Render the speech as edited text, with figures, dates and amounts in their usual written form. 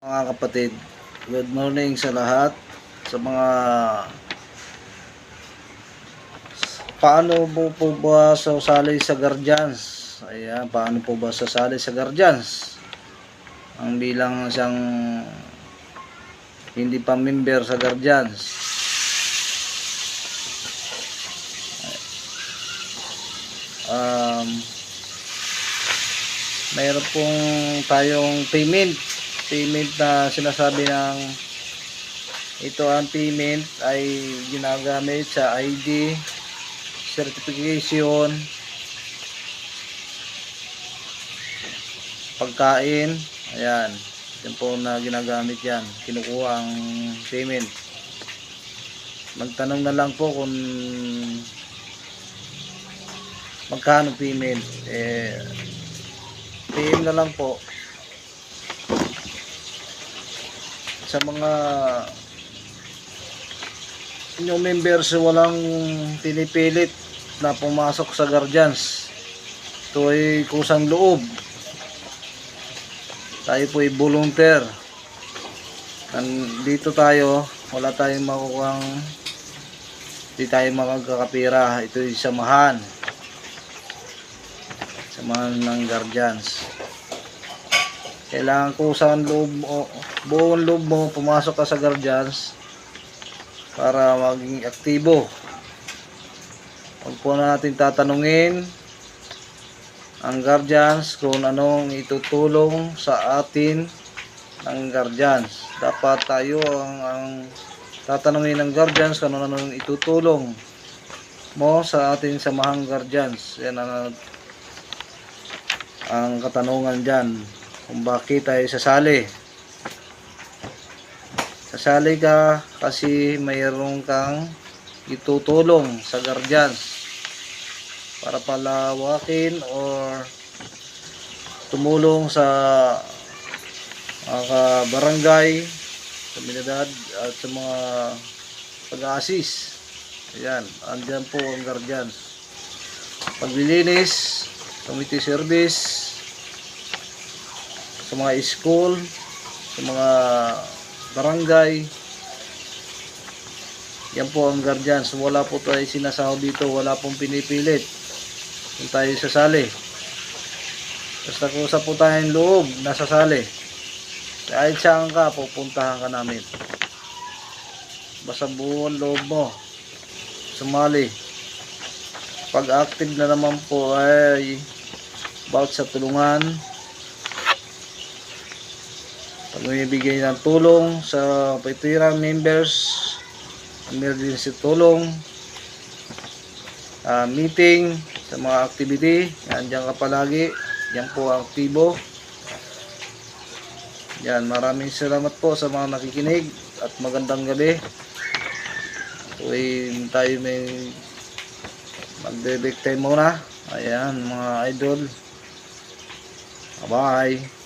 Mga kapatid, good morning sa lahat. Sa mga paano po ba sasali sa Guardians? Ayan, paano po ba sasali sa Guardians? Ang bilang siyang hindi pa member sa Guardians. Mayroon pong tayong payment na sinasabi ng ito ang payment ay ginagamit sa ID, certification, pagkain. Ayan, yan po na ginagamit yan, kinukuha ang payment. Magtanong na lang po kung magkano payment, PM na lang po sa mga inyong members. Walang pinipilit na pumasok sa Guardians. Ito ay kusang loob. Tayo po ay volunteer. Dito tayo, wala tayong makukuhang, hindi tayo makakapira. Ito ay samahan ng Guardians. Kailangan kusang loob o buong loob mo pumasok ka sa Guardians para maging aktibo. Huwag po natin tatanungin ang Guardians kung anong itutulong sa atin ng Guardians. Dapat tayo ang tatanungin ng Guardians kung anong itutulong mo sa ating samahang Guardians. Yan ang katanungan dyan, kung bakit tayo sasali. Sasali ka kasi mayroon kang itutulong sa Guardians para palawakin or tumulong sa mga barangay, komunidad at sa mga pag-assist. Ayan, andyan po ang Guardians. Paglilinis, community service, sa mga school, sa mga barangay. Yan po ang Guardians. Wala po tayo sinasahod dito, wala pong pinipilit kung tayo sasali. Basta kung sa po tayong loob nasasali, kahit saan ka, pupuntahan ka namin. Basta buong loob mo sumali. Pag active na naman po ay about sa tulungan, pag may bigay ng tulong sa Paitira members, emergency tulong, meeting, sa mga activity, andyan ka palagi. Yan po ang aktibo. Yan, maraming salamat po sa mga nakikinig at magandang gabi. Tuwing tayo may magbe-break time muna. Ayan mga idol, bye.